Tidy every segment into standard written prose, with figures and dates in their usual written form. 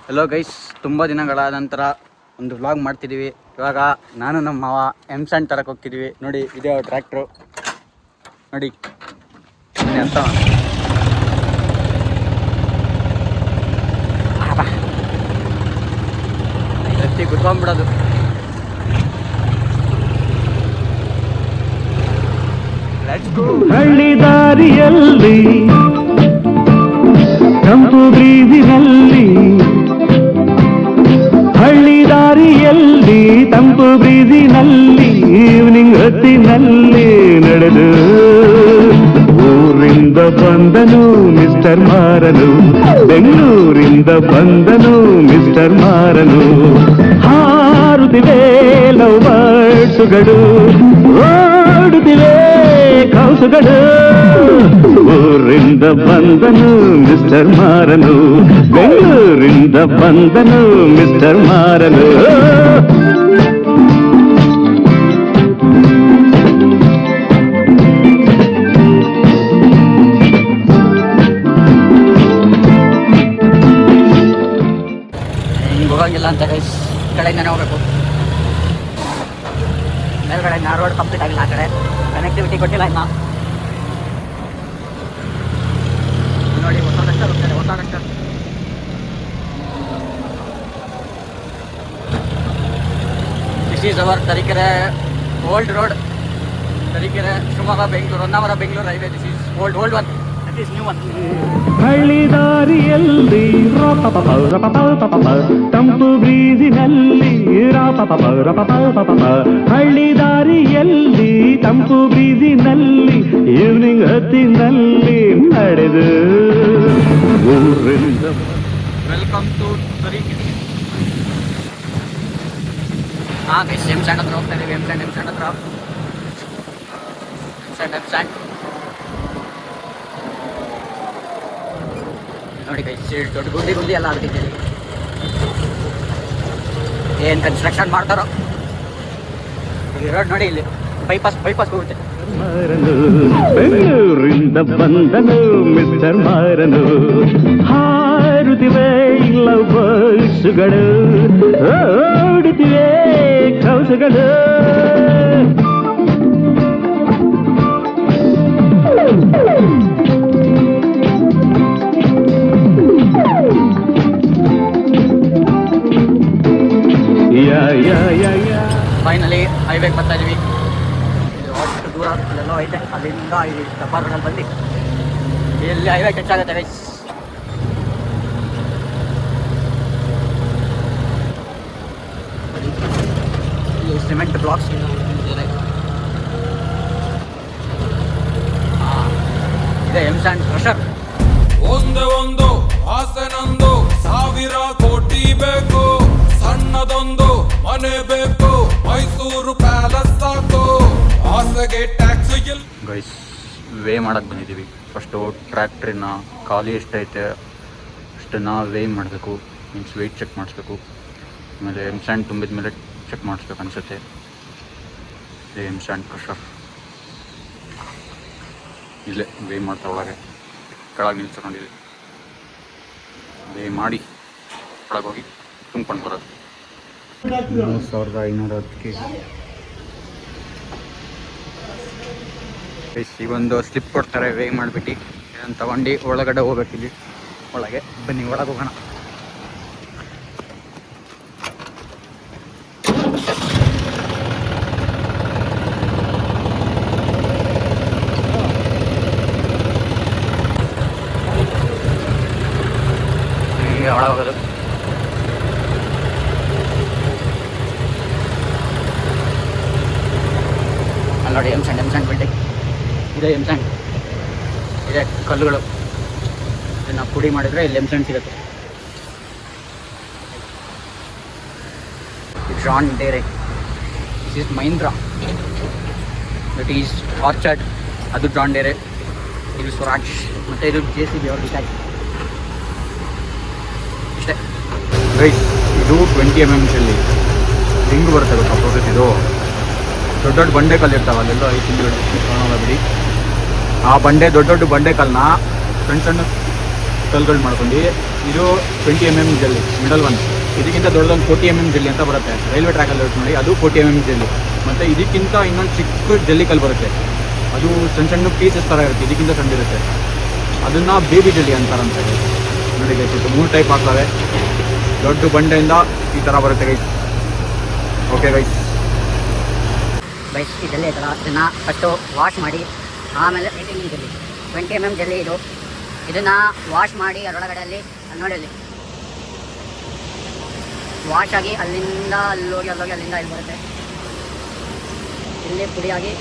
Hello guys, ತುಂಬ ದಿನಗಳ ನಂತರ ಒಂದು ವ್ಲಾಗ್ ಮಾಡ್ತಿದ್ದೀವಿ. ಇವಾಗ ನಾನು ನಮ್ಮ ಮಾವ M-Sand ತರಕ್ಕೆ ಹೋಗ್ತಿದ್ದೀವಿ. ನೋಡಿ, ಇದೇ ಟ್ರ್ಯಾಕ್ಟ್ರು ನೋಡಿ, ಅರ್ಥ ಎತ್ತಿ ಕುತ್ಕೊಂಡ್ಬಿಡೋದು. ಹಳ್ಳಿ ದಾರಿಯಲ್ಲಿ ತಂಪು ಬ್ರೀಜಿನಲ್ಲಿ, ಹಳ್ಳಿ ದಾರಿಯಲ್ಲಿ ತಂಪು ಬ್ರೀಜಿನಲ್ಲಿ, ಈವ್ನಿಂಗ್ ಹೊತ್ತಿನಲ್ಲಿ ನಡೆದು ಊರಿಂದ ಬಂದನು ಮಿಸ್ಟರ್ ಮಾರನು, ಬೆಂಗಳೂರಿಂದ ಬಂದನು ಮಿಸ್ಟರ್ ಮಾರನು. ಹಾರುತ್ತಿವೆ ಲವ್ ಬರ್ಡ್ಸುಗಳು, ಓಡುತ್ತಿವೆ ಕೌಸುಗಳು. ಊರಿಂದ ಬಂದನು ಮಿಸ್ಟರ್ ಮಾರನು, ಬೆಂಗಳೂರಿಂದ ಬಂದನು ಮಿಸ್ಟರ್ ಮಾರನು. ಹೋಗಂಗಿಲ್ಲ ಅಂತ ಗೈಸ್, ಈ ಕಡೆಯಿಂದನೇ ಹೋಗ್ಬೇಕು. ಮೇಲ್ಗಡೆ ರೋಡ್ ಕಂಪ್ಲೀಟ್ ಆಗಿಲ್ಲ, ಆ ಕಡೆ ಕನೆಕ್ಟಿವಿಟಿ ಕೊಟ್ಟಿಲ್ಲ ಇನ್ನು. ನೋಡಿ, ಹೊಸ ಡಾಕ್ಟರ್ ಹೋಗ್ತಾರೆ, ಹೊಸ doctor. This is our Tarikere old road, Tarikere Shivamogga Bengaluru, Honnavar Bengaluru highway. This is old one, that is new one. ಹಳ್ಳಿ ದಾರಿಯಲ್ಲಿ ತಂಪು ಬ್ರೀಜಿನಲ್ಲಿ, ಹಳ್ಳಿ ದಾರಿಯಲ್ಲಿ ತಂಪು ಬ್ರೀಜಿನಲ್ಲಿ, ಈವ್ನಿಂಗ್ ಹೊತ್ತಿನಲ್ಲಿ ನಡೆದು ಊರಿಂದ. Welcome to Tarikere. ಹಾಂ ಗೈಸ್, M-Sand ಹತ್ರ ಹೋಗ್ತಾ ಇದ್ದೀವಿ. M-Sand ಹತ್ರ M-Sand ನೋಡಿ ಗೈಸ್, ದೊಡ್ಡ ಗುಂಡಿ ಎಲ್ಲ ಆಗ್ತಿದೆ. ಏನು ಕನ್ಸ್ಟ್ರಕ್ಷನ್ ಮಾಡ್ತಾರೋ. ಈ ರೋಡ್ ನೋಡಿ, ಇಲ್ಲಿ ಬೈಪಾಸ್ ಹೋಗುತ್ತೆ. ಬೆಂಗಳೂರಿಂದ ಬಂದನು ಮಿಸ್ಟರ್ ಮಾರನು. ಹಾರುತ್ತಿವೆ ಲವ್ ಬರ್ಡ್ಸುಗಳು, ಓಡುತ್ತಿವೆ ಕೌಸುಗಳು. ಫೈನಲಿ ಹೈವೇಗೆ ಬರ್ತಾ ಇದೀವಿ. ಅಷ್ಟು ದೂರ ಅಲ್ಲೆಲ್ಲೋ ಐತೆ, ಅಲ್ಲಿಂದ ಈ ಡಬ್ಬಾರ್ನಲ್ಲಿ ಬಂದು ಎಲ್ಲಿ ಹೈವೇ ಟಚ್ ಆಗುತ್ತೆ ಗೈಸ್. ಇಲ್ಲಿ ಸಿಮೆಂಟ್ ಬ್ಲಾಕ್ಸ್ ಇದೆ. M-Sand crusher. ಒಂದೇ ಒಂದು ಆಸೆ ನಂದು, 1000 ಕೋಟಿ ಬೇಕು, ಸಣ್ಣದೊಂದು ಮನೆ ಬೇಕು, ಮೈಸೂರು ಪ್ಯಾಲೇಸ್ ಸಾಕು, ಆಸೆಗೆ ಟ್ಯಾಕ್ಸ್ ಇಲ್ಲ. ಗೈಸ್, ವೇ ಮಾಡಕ್ಕೆ ಬಂದಿದ್ದೀವಿ. ಫಸ್ಟು ಟ್ರ್ಯಾಕ್ಟ್ರಿನ ಖಾಲಿ ಎಷ್ಟೈತೆ ಅಷ್ಟನ್ನು ವೇ ಮಾಡಬೇಕು, ಮೀನ್ಸ್ ವೆಯ್ಟ್ ಚೆಕ್ ಮಾಡಿಸ್ಬೇಕು. ಆಮೇಲೆ M-Sand ತುಂಬಿದ ಮೇಲೆ ಚೆಕ್ ಮಾಡಿಸ್ಬೇಕು ಅನಿಸುತ್ತೆ. ಇದೇ M-Sand ಕ್ರಷರ್. ಇಲ್ಲೇ ವೇ ಮಾಡ್ತಾ ಒಳಗೆ ಕೆಳಗೆ ನಿಲ್ಸ್ಕೊಂಡಿದ್ದೀವಿ. ವೇ ಮಾಡಿ ಒಳಗೆ ಹೋಗಿ ತುಂಬ್ಕೊಂಡು ಬರೋದು. 3510 kg. ಈಗ ಒಂದು ಸ್ಲಿಪ್ ಕೊಡ್ತಾರೆ ವೇ ಮಾಡಿಬಿಟ್ಟು. ಇದನ್ನು ತಗೊಂಡು ಒಳಗಡೆ ಹೋಗ್ಬೇಕಿಲ್ಲಿ. ಒಳಗೆ ಬನ್ನಿ, ಒಳಗೆ ಹೋಗೋಣ. ಹೀಗೆ ಒಳಗೆ ಹೋಗೋದು. ನೋಡಿ, M-Sand ಬಿಲ್ಡಿಂಗ್ ಇದೆ. M-Sand ಇದೆ, ಕಲ್ಲುಗಳು. ಇದನ್ನು ಪುಡಿ ಮಾಡಿದರೆ ಇಲ್ಲಿ M-Sand ಸಿಗುತ್ತೆ. ಜಾನ್ ಡೇರೆ, this is Mahindra, that is orchard. ಅದು ಜಾನ್ ಡೇರೆ, ಇದು ಸ್ವರಾಜ್, ಮತ್ತು ಇದು JCB ಅವ್ರ ಡಿಟೈಲ್. ಇಷ್ಟೇ ಗೈಸ್. ಇದು 20 mm ಹೆಂಗೆ ಬರುತ್ತೆ ಗೊತ್ತಾ ಪ್ರೋಸೆಸ್? ಇದು ದೊಡ್ಡ ದೊಡ್ಡ ಬಂಡೆ ಕಲ್ಲು ಇರ್ತಾವೆ, ಅಲ್ಲೆಲ್ಲ ಐದು ತಿಂಗಳು ಕಾಣೋಲ್ಲ ಬಿಡಿ. ಆ ಬಂಡೆ ದೊಡ್ಡ ದೊಡ್ಡ ಬಂಡೆ ಕಲ್ಲನ್ನ ಸಣ್ಣ ಸಣ್ಣ ಕಲ್ಗಳು ಮಾಡ್ಕೊಂಡು ಇದು 20 mm ಜಲ್ಲಿ ಮಿಡಲ್ ಒನ್. ಇದಕ್ಕಿಂತ ದೊಡ್ಡದೊಂದು 40 mm ಜಲ್ಲಿ ಅಂತ ಬರುತ್ತೆ ರೈಲ್ವೆ ಟ್ರ್ಯಾಕಲ್ಲಿ ನೋಡಿ, ಅದು 40 mm ಜಲ್ಲಿ. ಮತ್ತು ಇದಕ್ಕಿಂತ ಇನ್ನೊಂದು ಚಿಕ್ಕ ಜಲ್ಲಿ ಕಲ್ಲು ಬರುತ್ತೆ, ಅದು ಸಣ್ಣ ಸಣ್ಣ ಪೀಸಸ್ ಥರ ಇರುತ್ತೆ, ಇದಕ್ಕಿಂತ ಸಣ್ಣಿರುತ್ತೆ. ಅದನ್ನು ಬೇಬಿ ಜಲ್ಲಿ ಅಂತಾರಂತೆ. ನೋಡಿ ಗೈಸ್, ಇದು 3 ಟೈಪ್ ಆಗ್ತವೆ. ದೊಡ್ಡ ಬಂಡೆಯಿಂದ ಈ ಥರ ಬರುತ್ತೆ ಗೈಸ್. ಓಕೆ ಗೈಸ್, ಈ ಜಲ್ಲಿ ಐತಲ್ಲ ಇದನ್ನು ಫಸ್ಟು ವಾಶ್ ಮಾಡಿ ಆಮೇಲೆ 20 mm ಜಲ್ಲಿ ಇದು. ಇದನ್ನು ವಾಶ್ ಮಾಡಿ ಅದರೊಳಗಡೆ ಅಲ್ಲಿ ನೋಡಿ ಅಲ್ಲಿ ವಾಶ್ ಆಗಿ ಅಲ್ಲಿಂದ ಅಲ್ಲೋಗಿ ಅಲ್ಲಿಂದ ಇಲ್ಲಿ ಬರುತ್ತೆ, ಇಲ್ಲಿ ಪುಡಿಯಾಗಿ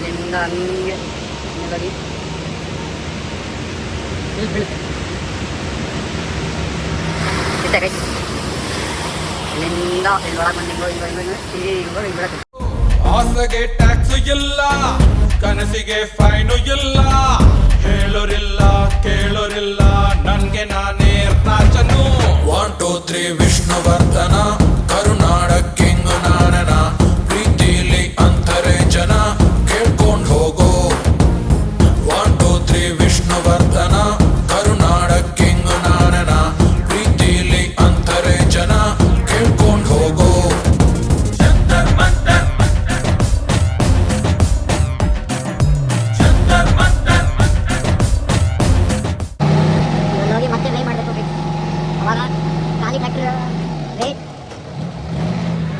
ಇಲ್ಲಿಂದ ಹಂಗೆ ಹೋಗಿ ಇಲ್ಲಿ ಬೀಳುತ್ತೆ. ಇಷ್ಟೇ ಗೈಸ್, ಇಲ್ಲಿಂದ ಇಲ್ಲಿ ಒಳಗೆ ಬಂದು ಹಿಂಗೆ ಬೀಳುತ್ತೆ. ಆಸೆಗೆ ಟ್ಯಾಕ್ಸ್ ಇಲ್ಲ, ಕನಸಿಗೆ ಫೈನು ಇಲ್ಲ, ಹೇಳೋರಿಲ್ಲ ಕೇಳೋರಿಲ್ಲ, ನನ್ಗೆ ನಾನೇ ರಾಜನು. 1 2 3 ವಿಷ್ಣುವರ್ಧನ, ಕರುನಾಡ ಕಿಂಗ್ ನಾನನ, ಪ್ರೀತಿಲಿ ಅಂತಾರೆ ಜನ, ಕೇಳ್ಕೊಂಡ್ ಹೋಗೋ. 1 2 3 ವಿಷ್ಣುವರ್ಧನ, ಕರುನಾಡ ಕಿಂಗ್ ನಾನನ, ಪ್ರೀತಿಲಿ ಅಂತಾರೆ ಜನ, ಕೇಳ್ಕೊಂಡ್ ಹೋಗೋ. ಹೋಗಿ ಮತ್ತೆ ವೇ ಮಾಡಬೇಕು. ಅವಾಗ ಖಾಲಿ ಟ್ರ್ಯಾಕ್ಟರ್ ವೇಟ್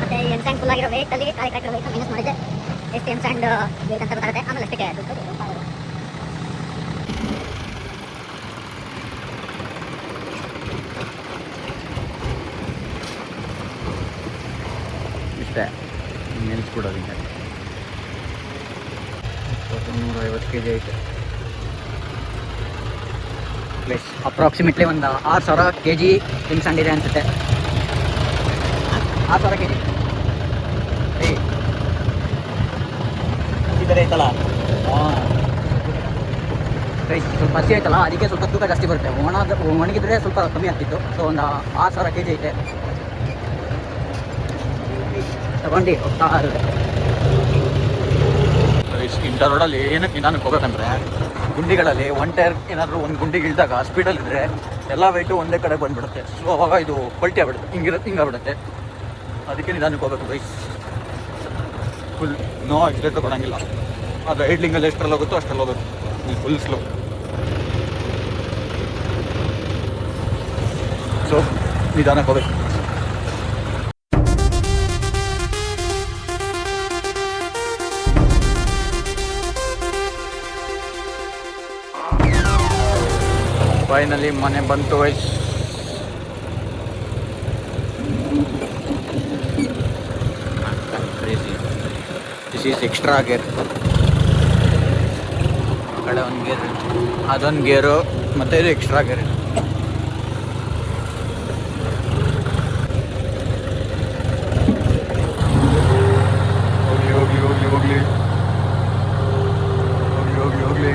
ಮತ್ತು ಎಮ್ ಫುಲ್ ಆಗಿರೋ ವೇಟಲ್ಲಿ ಖಾಲಿ ಟ್ರ್ಯಾಕ್ಟರ್ ವೇಟ್ ಮೈನಸ್ ಮಾಡಿದ್ದೆ ಎಷ್ಟು ಎಮ್ ಸ್ಯಾಂಡ್ ವೇಟ್ ಅಂತ ಗೊತ್ತಾಗುತ್ತೆ. ಆಮೇಲೆ ಅಷ್ಟಕ್ಕೆ ದುಡ್ಡು ಇಷ್ಟೇ ನಿಲ್ಲಿಸ್ಬಿಡೋದು. ಹಿಂಗೆ 150 kg ಐತೆ. ಅಪ್ರಾಕ್ಸಿಮೇಟ್ಲಿ ಒಂದು 6000 kg ಎಮ್ ಸ್ಯಾಂಡ್ ಇದೆ ಅನಿಸುತ್ತೆ. 6000 kg ಈ ಥರ ಐತಲ್ಲ, ಸ್ವಲ್ಪ ಹಸಿ ಐತಲ್ಲ, ಅದಕ್ಕೆ ಸ್ವಲ್ಪ ತೂಕ ಜಾಸ್ತಿ ಬರುತ್ತೆ. ಒಣಗಿದ್ರೆ ಸ್ವಲ್ಪ ಕಮ್ಮಿ ಆಗ್ತಿತ್ತು. ಸೊ ಒಂದು 6000 kg ಐತೆ. ತಗೊಂಡು ಹೋಗ್ತಾ ಇರುತ್ತೆ. ಇಂಥ ರೋಡಲ್ಲಿ ಏನಕ್ಕೆ ನಿಧಾನಕ್ಕೆ ಹೋಗ್ಬೇಕಂದ್ರೆ, ಗುಂಡಿಗಳಲ್ಲಿ ಒನ್ ಟೈರ್ ಏನಾದರೂ ಒಂದು ಗುಂಡಿಗೆ ಇಳಿದಾಗ ಸ್ಪೀಡಲ್ಲಿದ್ದರೆ ಎಲ್ಲ ವೆಯ್ಟು ಒಂದೇ ಕಡೆ ಬಂದುಬಿಡುತ್ತೆ. ಸೊ ಅವಾಗ ಇದು ಪಲ್ಟಿ ಆಗ್ಬಿಡುತ್ತೆ, ಹಿಂಗಾಗ್ಬಿಡುತ್ತೆ. ಅದಕ್ಕೆ ನಿಧಾನಕ್ಕೆ ಹೋಗ್ಬೇಕು ಗೈಸ್. ಫುಲ್ ನೋ ಆಕ್ಸಿಡೆಂಟ್ ತಗೊಳಂಗಿಲ್ಲ. ಅದು ಐಡ್ಲಿಂಗಲ್ಲಿ ಎಷ್ಟರಲ್ಲಿ ಹೋಗುತ್ತೋ ಅಷ್ಟರಲ್ಲಿ ಹೋಗುತ್ತೆ, ಫುಲ್ ಸ್ಲೋ. ಸೊ ನಿಧಾನಕ್ಕೆ ಹೋಗ್ಬೇಕು. ಫೈನಲಿ ಮನೆ ಬಂತು guys. This is extra gear. ಆ ಕಡೆ ಒಂದು ಗೇರ್, ಅದೊಂದು ಗೇರು, ಮತ್ತು ಇದು ಎಕ್ಸ್ಟ್ರಾ ಗೇರ್. ಹೋಗ್ಲಿ ಹೋಗ್ಲಿ ಹೋಗ್ಲಿ ಹೋಗ್ಲಿ ಹೋಗ್ಲಿ ಹೋಗ್ಲಿ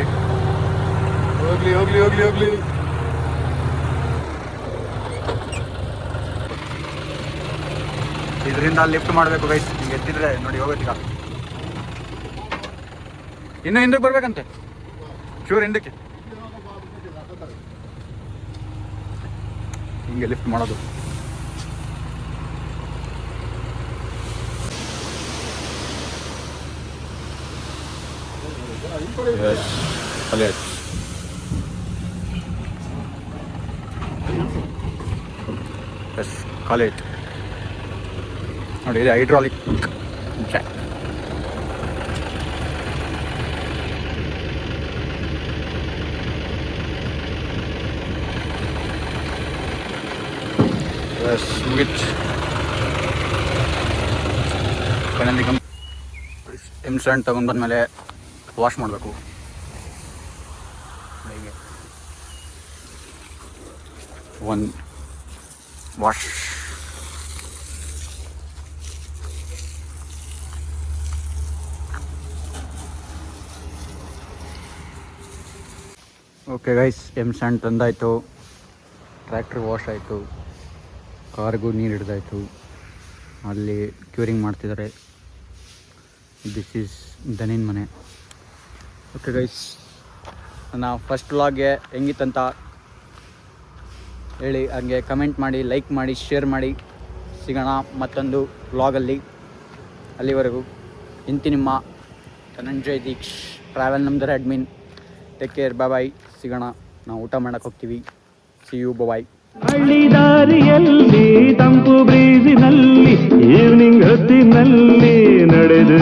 ಹೋಗ್ಲಿ ಹೋಗ್ಲಿ ಹೋಗ್ಲಿ ಹೋಗ್ಲಿ. ಇದರಿಂದ ಲಿಫ್ಟ್ ಮಾಡಬೇಕು ಗೈಸ್. ಹಿಂಗೆ ಎತ್ತಿದ್ರೆ ನೋಡಿ ಹೋಗೋದೀಗ. ಇನ್ನೂ ಹಿಂದಕ್ಕೆ ಬರ್ಬೇಕಂತೆ, ಚೂರು ಹಿಂದಕ್ಕೆ. ಹಿಂಗೆ ಲಿಫ್ಟ್ ಮಾಡೋದು. ಅಲ್ಲೇ ಎಸ್ ಕಾಲೇಜ್ ನೋಡಿ, ಇದು ಹೈಡ್ರಾಲಿಕ್ ಜಾಕ್. ಎಸ್ ಮುಗಿತು. ಫೈನಲಿ ಎಮ್ ಸ್ಯಾಂಡ್ ತಗೊಂಡು ಬಂದಮೇಲೆ ವಾಶ್ ಮಾಡಬೇಕು. ಹೀಗೆ ಒಂದು wash. Okay guys, M sand ತಂದಾಯಿತು, ಟ್ರ್ಯಾಕ್ಟ್ರ್ ವಾಶ್ ಆಯಿತು, ಕಾರ್ಗೂ ನೀರು ಹಿಡ್ದಾಯಿತು. ಅಲ್ಲಿ ಕ್ಯೂರಿಂಗ್ ಮಾಡ್ತಿದ್ದಾರೆ. ದಿಸ್ ಈಸ್ ದನಿನ್ ಮನೆ. ಓಕೆ ಗೈಸ್, ನನ್ನ ಫಸ್ಟ್ ವ್ಲಾಗ್ಗೆ ಹೆಂಗಿತ್ತಂತ ಹೇಳಿ, ಹಂಗೆ ಕಮೆಂಟ್ ಮಾಡಿ, ಲೈಕ್ ಮಾಡಿ, ಶೇರ್ ಮಾಡಿ. ಸಿಗೋಣ ಮತ್ತೊಂದು ವ್ಲಾಗಲ್ಲಿ. ಅಲ್ಲಿವರೆಗೂ ಇಂತಿ ನಿಮ್ಮ ಧನಂಜಯ್ ದೀಕ್ಷ್, ಟ್ರಾವೆಲ್ ನಮ್ದರ ಅಡ್ಮಿನ್. Take care, bye. ಸಿಗೋಣ, ನಾವು ಊಟ ಮಾಡೋಕ್ಕೆ ಹೋಗ್ತೀವಿ. See you, bye. ಹಳ್ಳಿ ದಾರಿಯಲ್ಲಿ ತಂಪು ಬ್ರೀಜಿನಲ್ಲಿ ಈವ್ನಿಂಗ್ ಹೊತ್ತಿನಲ್ಲಿ ನಡೆದು